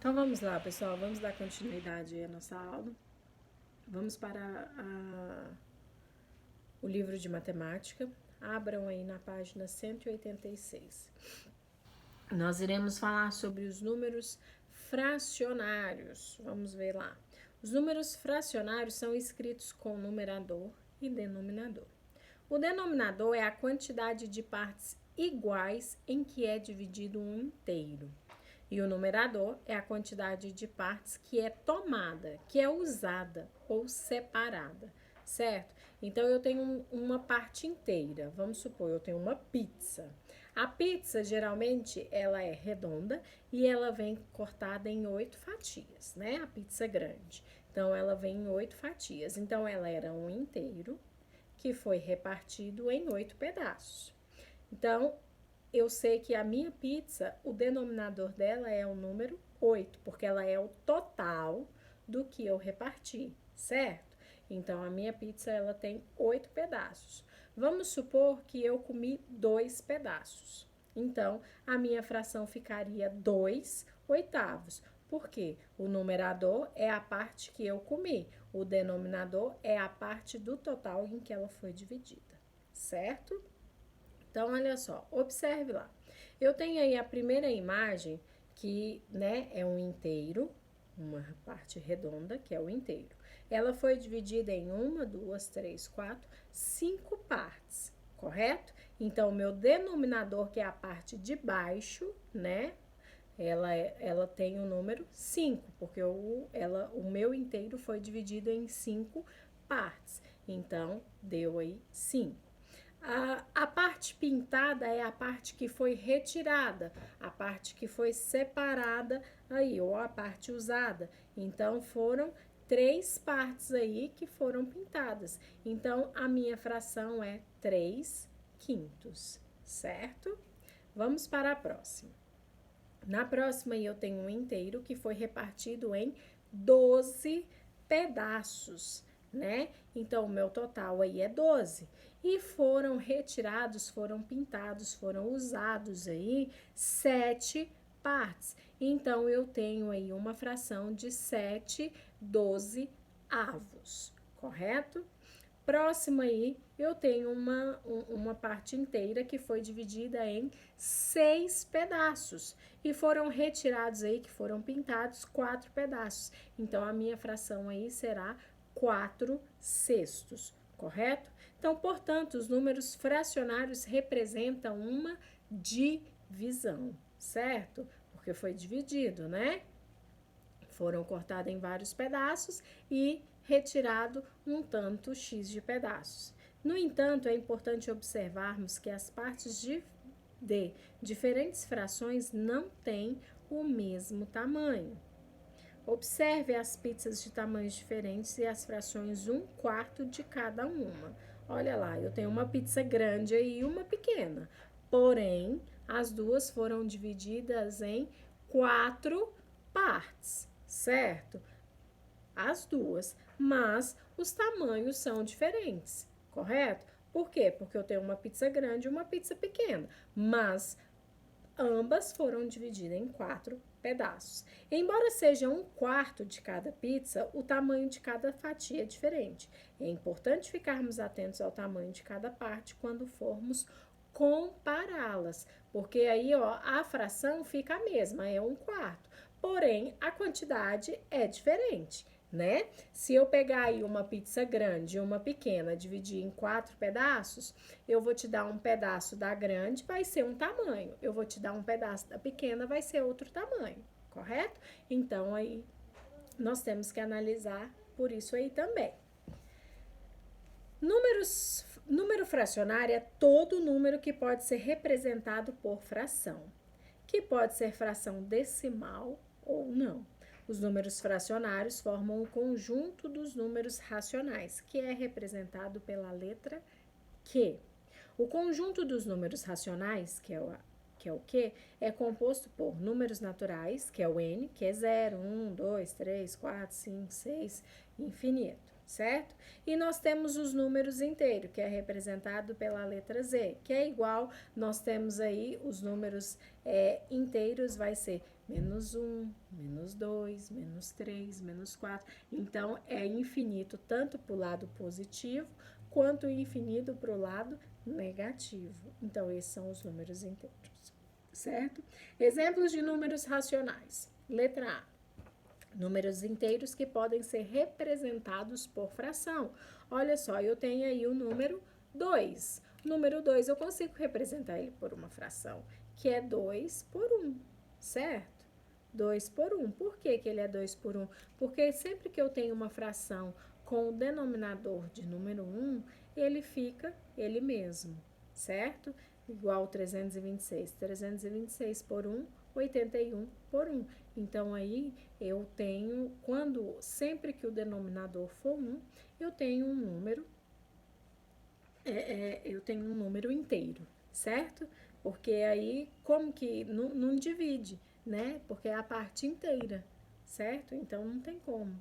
Então vamos lá, pessoal, vamos dar continuidade à nossa aula. Vamos para o livro de matemática. Abram aí na página 186. Nós iremos falar sobre os números fracionários. Vamos ver lá. Os números fracionários são escritos com numerador e denominador. O denominador é a quantidade de partes iguais em que é dividido um inteiro. E o numerador é a quantidade de partes que é tomada, que é usada ou separada, certo? Então, eu tenho uma parte inteira. Vamos supor, eu tenho uma pizza. A pizza, geralmente, ela é redonda e ela vem cortada em 8 fatias, né? A pizza grande. Então, ela vem em 8 fatias. Então, ela era um inteiro que foi repartido em 8 pedaços. Então, eu sei que a minha pizza, o denominador dela é o número 8, porque ela é o total do que eu reparti, certo? Então, a minha pizza, ela tem 8 pedaços. Vamos supor que eu comi 2 pedaços. Então, a minha fração ficaria 2 oitavos. Por quê? O numerador é a parte que eu comi. O denominador é a parte do total em que ela foi dividida, certo? Então, olha só, observe lá. Eu tenho aí a primeira imagem que, né, é um inteiro, uma parte redonda, que é o inteiro. Ela foi dividida em 1, 2, 3, 4, 5 partes, correto? Então, o meu denominador, que é a parte de baixo, né, ela tem o número 5, porque o meu inteiro foi dividido em 5 partes. Então, deu aí 5. A parte pintada é a parte que foi retirada, a parte que foi separada aí, ou a parte usada. Então, foram 3 partes aí que foram pintadas. Então, a minha fração é 3 quintos, certo? Vamos para a próxima. Na próxima, eu tenho um inteiro que foi repartido em 12 pedaços, né? Então, o meu total aí é 12. E foram retirados, foram pintados, foram usados aí 7 partes. Então, eu tenho aí uma fração de 7 12avos, correto? Próximo aí, eu tenho uma parte inteira que foi dividida em 6 pedaços. E foram retirados aí, que foram pintados, 4 pedaços. Então, a minha fração aí será 4 sextos, correto? Então, portanto, os números fracionários representam uma divisão, certo? Porque foi dividido, né? Foram cortados em vários pedaços e retirado um tanto X de pedaços. No entanto, é importante observarmos que as partes de diferentes frações não têm o mesmo tamanho. Observe as pizzas de tamanhos diferentes e as frações 1/4 de cada uma. Olha lá, eu tenho uma pizza grande e uma pequena. Porém, as duas foram divididas em 4 partes, certo? As duas, mas os tamanhos são diferentes, correto? Por quê? Porque eu tenho uma pizza grande e uma pizza pequena, mas ambas foram divididas em 4 pedaços. Embora seja 1/4 de cada pizza, o tamanho de cada fatia é diferente. É importante ficarmos atentos ao tamanho de cada parte quando formos compará-las, porque aí, ó, a fração fica a mesma, é 1/4. Porém, a quantidade é diferente, né? Se eu pegar aí uma pizza grande e uma pequena, dividir em 4 pedaços, eu vou te dar um pedaço da grande, vai ser um tamanho. Eu vou te dar um pedaço da pequena, vai ser outro tamanho, correto? Então, aí, nós temos que analisar por isso aí também. Número fracionário é todo número que pode ser representado por fração, que pode ser fração decimal ou não. Os números fracionários formam o conjunto dos números racionais, que é representado pela letra Q. O conjunto dos números racionais, que é o Q, é composto por números naturais, que é o N, que é 0, 1, 2, 3, 4, 5, 6, infinito, certo? E nós temos os números inteiros, que é representado pela letra Z, que é igual, nós temos aí os números inteiros, vai ser menos 1, menos 2, menos 3, menos 4. Então, é infinito tanto para o lado positivo, quanto infinito para o lado negativo. Então, esses são os números inteiros, certo? Exemplos de números racionais. Letra A. Números inteiros que podem ser representados por fração. Olha só, eu tenho aí o número 2. O número 2 eu consigo representar ele por uma fração, que é 2 por 1, certo? 2 por 1. Por que ele é 2 por 1? Porque sempre que eu tenho uma fração com o denominador de número 1, ele fica ele mesmo, certo? Igual 326. 326 por 1, 81 por 1. Então, aí eu tenho, sempre que o denominador for 1, eu tenho um número, inteiro, certo? Porque aí, como que não divide, né? Porque é a parte inteira, certo? Então, não tem como,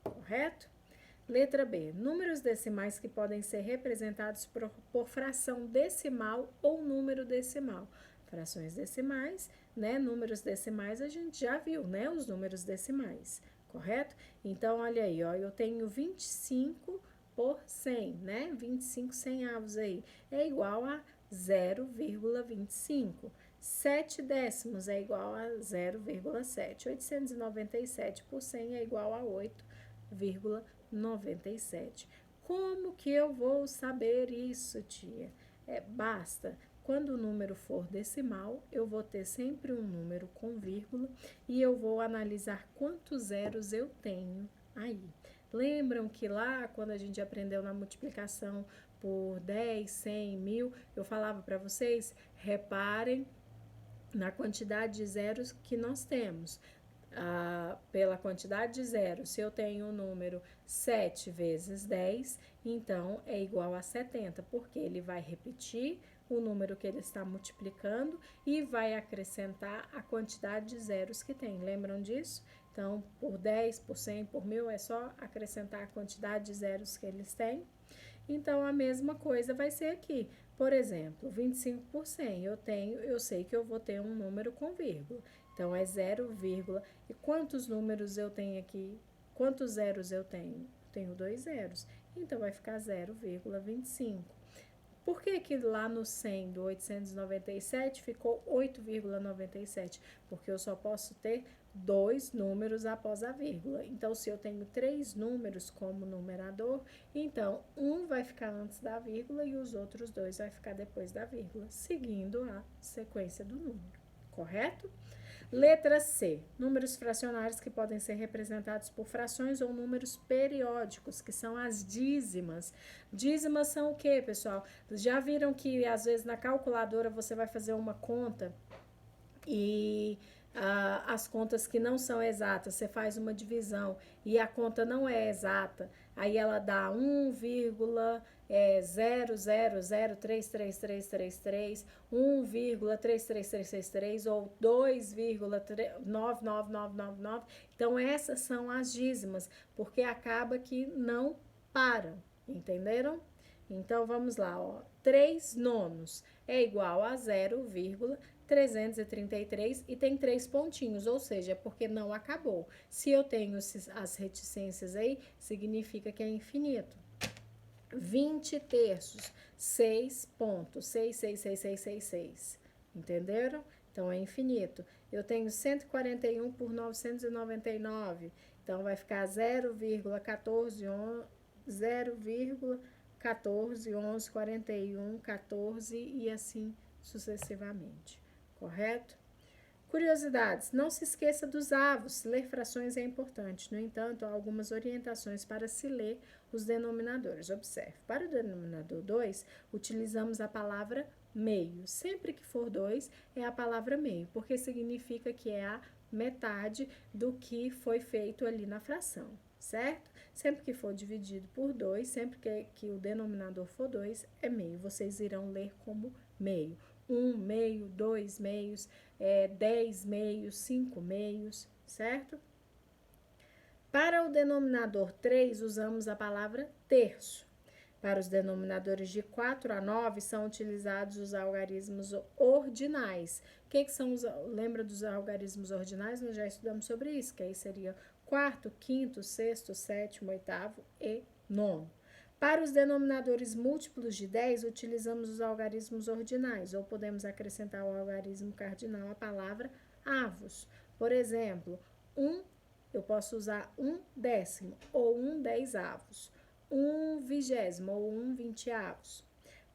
correto? Letra B. Números decimais que podem ser representados por fração decimal ou número decimal. Frações decimais, né? Números decimais a gente já viu, né? Os números decimais, correto? Então, olha aí, ó, eu tenho 25 por 100, né? 25 centavos aí. É igual a 0,25. 7 décimos é igual a 0,7. 897 por 100 é igual a 8,97. Como que eu vou saber isso, tia? Basta. Quando o número for decimal, eu vou ter sempre um número com vírgula e eu vou analisar quantos zeros eu tenho aí. Lembram que lá, quando a gente aprendeu na multiplicação por 10, 100, 1000, eu falava para vocês, reparem na quantidade de zeros que nós temos. Pela quantidade de zeros, se eu tenho o número 7 vezes 10, então é igual a 70, porque ele vai repetir o número que ele está multiplicando e vai acrescentar a quantidade de zeros que tem. Lembram disso? Então, por 10, por 100, por 1000, é só acrescentar a quantidade de zeros que eles têm. Então, a mesma coisa vai ser aqui. Por exemplo, 25 por 100, eu sei que eu vou ter um número com vírgula. Então, é 0, e quantos números eu tenho aqui? Quantos zeros eu tenho? Tenho 2 zeros. Então, vai ficar 0,25. Por que lá no 100 do 897 ficou 8,97? Porque eu só posso ter 2 números após a vírgula. Então, se eu tenho 3 números como numerador, então um vai ficar antes da vírgula e os outros 2 vai ficar depois da vírgula, seguindo a sequência do número, correto? Letra C. Números fracionários que podem ser representados por frações ou números periódicos, que são as dízimas. Dízimas são o quê, pessoal? Já viram que, às vezes, na calculadora você vai fazer uma conta e as contas que não são exatas, você faz uma divisão e a conta não é exata, aí ela dá 1,0003333, 1,33333 ou 2,99999. Então, essas são as dízimas, porque acaba que não param, entenderam? Então, vamos lá, ó. 3 nonos é igual a 0,333 e tem 3 pontinhos, ou seja, porque não acabou. Se eu tenho as reticências aí, significa que é infinito. 20 terços, 6,66666. Entenderam? Então, é infinito. Eu tenho 141 por 999, então vai ficar 0,14, 0,14, 11, 41, 14 e assim sucessivamente, correto? Curiosidades, não se esqueça dos avos, ler frações é importante, no entanto, há algumas orientações para se ler os denominadores. Observe, para o denominador 2, utilizamos a palavra meio, sempre que for 2 é a palavra meio, porque significa que é a metade do que foi feito ali na fração, certo? Sempre que for dividido por 2, sempre que o denominador for 2, é meio. Vocês irão ler como meio. 1 meio, 2 meios, 10 meios, 5 meios, certo? Para o denominador 3, usamos a palavra terço. Para os denominadores de 4 a 9 são utilizados os algarismos ordinais. O que são os... Lembra dos algarismos ordinais? Nós já estudamos sobre isso, que aí seria quarto, quinto, sexto, sétimo, oitavo e nono. Para os denominadores múltiplos de 10, utilizamos os algarismos ordinais, ou podemos acrescentar o algarismo cardinal à palavra avos. Por exemplo, eu posso usar 1/10 ou 1/10, 1/20 ou 1/20.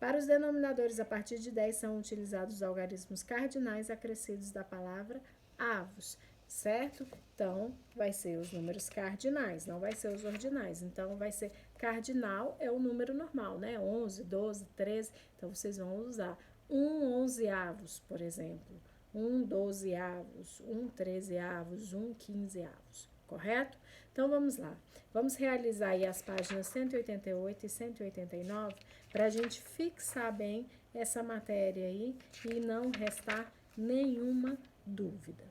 Para os denominadores a partir de 10 são utilizados os algarismos cardinais acrescidos da palavra avos, certo? Então, vai ser os números cardinais, não vai ser os ordinais. Então, vai ser cardinal é o número normal, né? 11, 12, 13. Então, vocês vão usar 1/11, por exemplo. 1/12, 1/13, 1/15, correto? Então, vamos lá. Vamos realizar aí as páginas 188 e 189 para a gente fixar bem essa matéria aí e não restar nenhuma dúvida.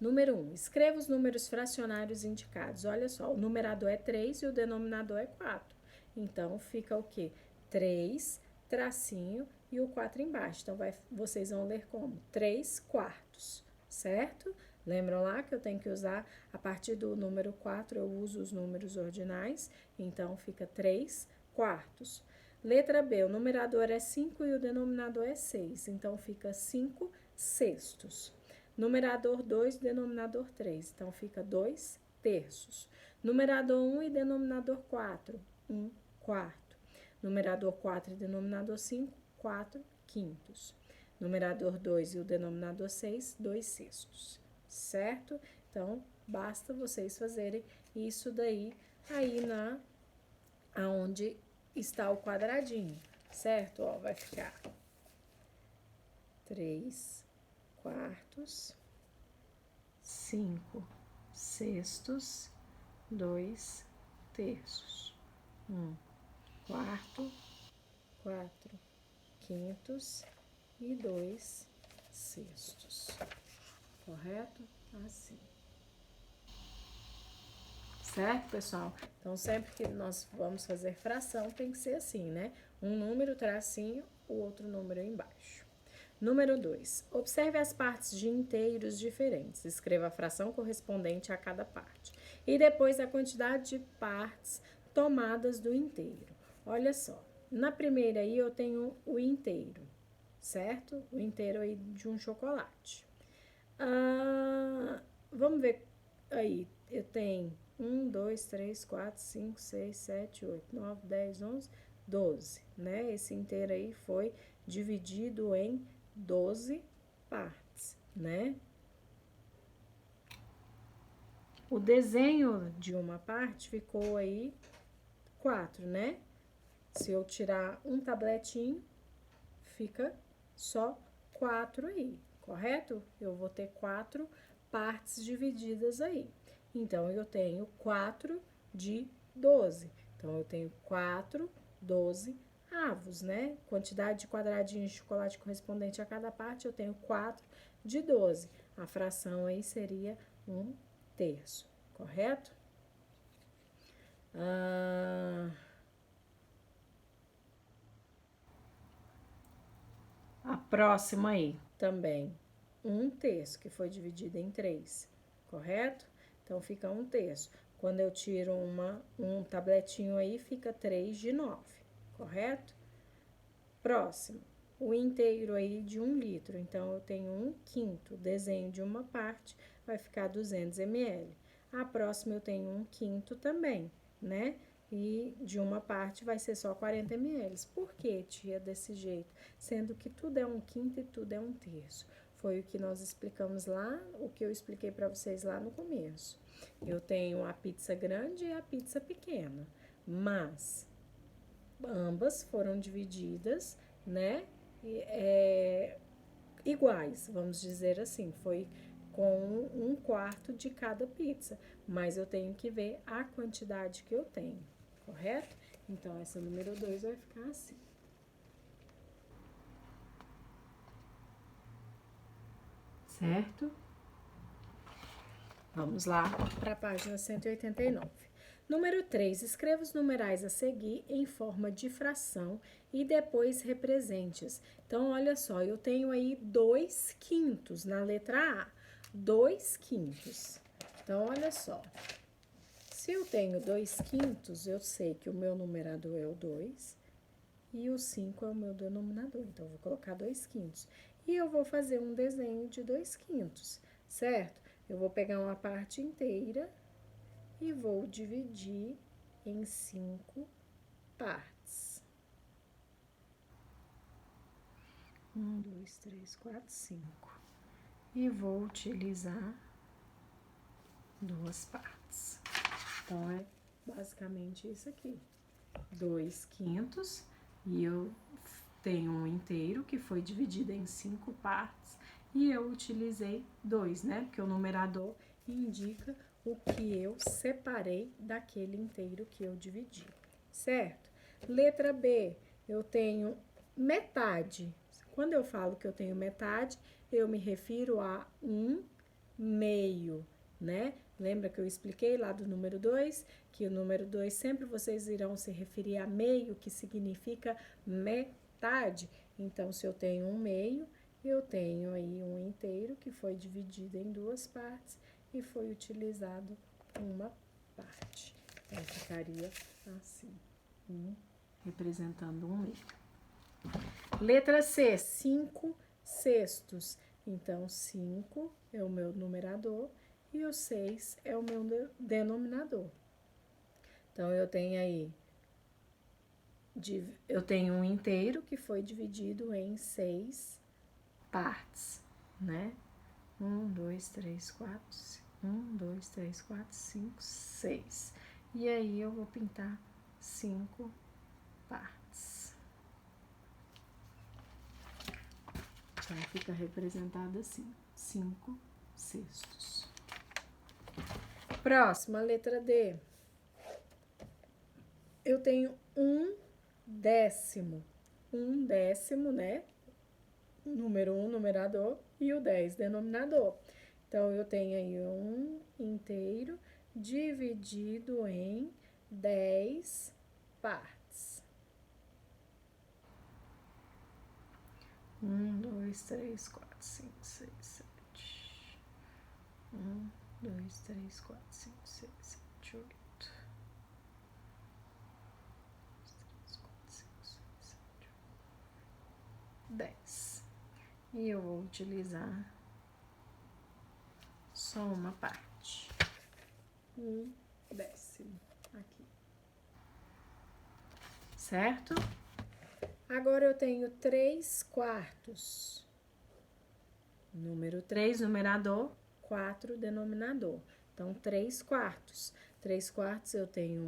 Número 1. Escreva os números fracionários indicados. Olha só, o numerador é 3 e o denominador é 4. Então, fica o quê? 3, tracinho e o 4 embaixo. Então, vocês vão ler como? 3/4, certo? Lembram lá que eu tenho que usar, a partir do número 4, eu uso os números ordinais. Então, fica 3/4. Letra B, o numerador é 5 e o denominador é 6. Então, fica 5/6. Numerador 2, denominador 3. Então, fica 2/3. Numerador 1 e denominador 4, 1/4. Numerador 4 e denominador 5, 4/5. Numerador 2 e o denominador 6, 2/6. Certo? Então, basta vocês fazerem isso daí aí aonde está o quadradinho, certo? Ó, vai ficar 3/4, 5/6, 2/3. 1/4, 4/5 e 2/6. Correto? Assim. Certo, pessoal? Então, sempre que nós vamos fazer fração, tem que ser assim, né? Um número, tracinho, o outro número embaixo. Número 2. Observe as partes de inteiros diferentes. Escreva a fração correspondente a cada parte. E depois a quantidade de partes tomadas do inteiro. Olha só. Na primeira aí eu tenho o inteiro, certo? O inteiro aí de um chocolate. Vamos ver aí. Eu tenho 1, 2, 3, 4, 5, 6, 7, 8, 9, 10, 11, 12, né? Esse inteiro aí foi dividido em 12 partes, né? O desenho de uma parte ficou aí 4, né? Se eu tirar um tabletinho, fica só 4 aí, correto? Eu vou ter 4 partes divididas aí. Então, eu tenho 4 de 12. Então, eu tenho 4/12, né? Quantidade de quadradinhos de chocolate correspondente a cada parte, eu tenho 4 de 12. A fração aí seria 1/3, correto? A próxima aí, também, 1/3, que foi dividida em 3, correto? Então, fica 1/3. Quando eu tiro um tabletinho aí, fica 3 de 9, correto? Próximo, o inteiro aí de 1 litro. Então, eu tenho 1/5. O desenho de uma parte vai ficar 200 ml. A próxima, eu tenho 1/5 também, né? E de uma parte vai ser só 40 ml. Por que, tia, desse jeito? Sendo que tudo é 1/5 e tudo é 1/3. Foi o que nós explicamos lá, o que eu expliquei para vocês lá no começo. Eu tenho a pizza grande e a pizza pequena, mas ambas foram divididas, né? Iguais, vamos dizer assim. Foi com 1/4 de cada pizza, mas eu tenho que ver a quantidade que eu tenho, correto? Então, essa número 2 vai ficar assim. Certo? Vamos lá para a página 189. Número 3, escreva os numerais a seguir em forma de fração e depois represente-os. Então, olha só, eu tenho aí 2/5 na letra A, 2/5. Então, olha só, se eu tenho 2/5, eu sei que o meu numerador é o 2 e o 5 é o meu denominador. Então, eu vou colocar 2/5. E eu vou fazer um desenho de 2/5, certo? Eu vou pegar uma parte inteira e vou dividir em 5 partes. 1, 2, 3, 4, 5. E vou utilizar 2 partes. Então, é basicamente isso aqui. 2/5 e eu tenho um inteiro que foi dividido em 5 partes e eu utilizei 2, né? Porque o numerador indica o que eu separei daquele inteiro que eu dividi, certo? Letra B, eu tenho metade. Quando eu falo que eu tenho metade, eu me refiro a 1/2, né? Lembra que eu expliquei lá do número 2? Que o número 2 sempre vocês irão se referir a meio, que significa metade. Então, se eu tenho 1/2, eu tenho aí um inteiro que foi dividido em 2 partes e foi utilizado uma parte. Então, ficaria assim, representando 1/2. Letra C, 5/6. Então, 5 é o meu numerador e o 6 é o meu denominador. Então, eu tenho aí, eu tenho um inteiro que foi dividido em 6 partes, né? 1, 2, 3, 4, 1, 2, 3, 4, 5, 6. E aí, eu vou pintar 5 partes. Então, fica representado assim, 5/6. Próxima, letra D. Eu tenho 1/10. 1/10, né? Número 1, numerador, e o 10, denominador. Então, eu tenho aí um inteiro dividido em 10 partes. 1, 2, 3, 4, 5, 6, 7. 1, 2, 3, 4, 5, 6, 7, 8. 10. E eu vou utilizar só uma parte. 1/10 aqui. Certo? Agora eu tenho 3/4. Número 3, numerador, 4, denominador. Então, 3/4. 3/4 eu tenho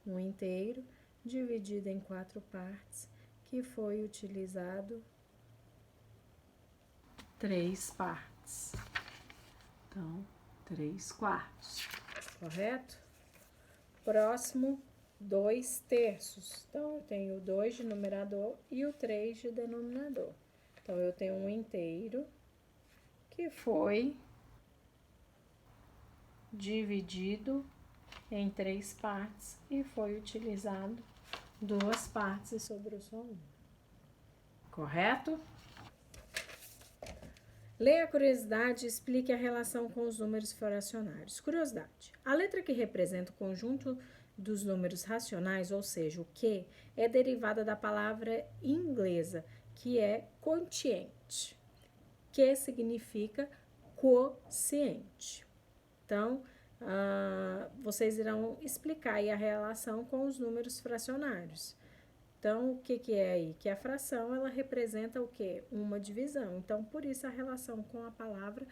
um inteiro dividido em 4 partes, que foi utilizado 3 partes. Então, 3/4, correto? Próximo, 2/3. Então, eu tenho o 2 de numerador e o 3 de denominador. Então, eu tenho um inteiro que foi dividido em 3 partes e foi utilizado 2 partes e sobrou só uma. Correto? Leia a curiosidade e explique a relação com os números fracionários. Curiosidade. A letra que representa o conjunto dos números racionais, ou seja, o Q, é derivada da palavra inglesa, que é quotient, que significa quociente. Então, vocês irão explicar aí a relação com os números fracionários. Então, o que é aí? Que a fração, ela representa o quê? Uma divisão. Então, por isso a relação com a palavra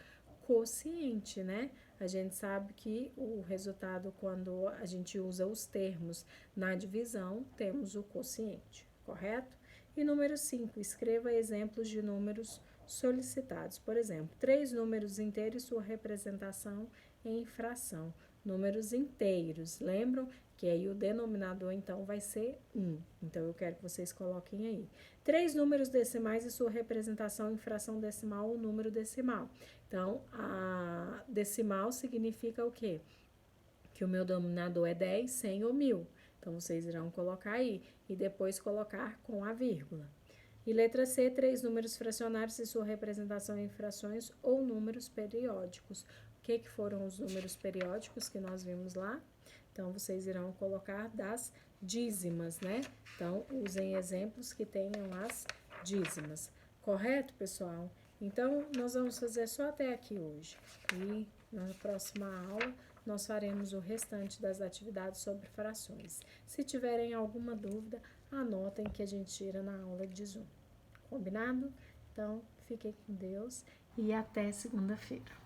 quociente, né? A gente sabe que o resultado, quando a gente usa os termos na divisão, temos o quociente, correto? E número 5, escreva exemplos de números solicitados. Por exemplo, 3 números inteiros e sua representação em fração. Números inteiros, lembram? Que aí o denominador, então, vai ser 1. Então, eu quero que vocês coloquem aí. 3 números decimais e sua representação em fração decimal ou número decimal. Então, a decimal significa o quê? que o meu denominador é 10, 100 ou 1000. Então, vocês irão colocar aí e depois colocar com a vírgula. E letra C, 3 números fracionários e sua representação em frações ou números periódicos. O que foram os números periódicos que nós vimos lá? Então, vocês irão colocar das dízimas, né? Então, usem exemplos que tenham as dízimas. Correto, pessoal? Então, nós vamos fazer só até aqui hoje. E na próxima aula, nós faremos o restante das atividades sobre frações. Se tiverem alguma dúvida, anotem que a gente tira na aula de Zoom. Combinado? Então, fiquem com Deus e até segunda-feira.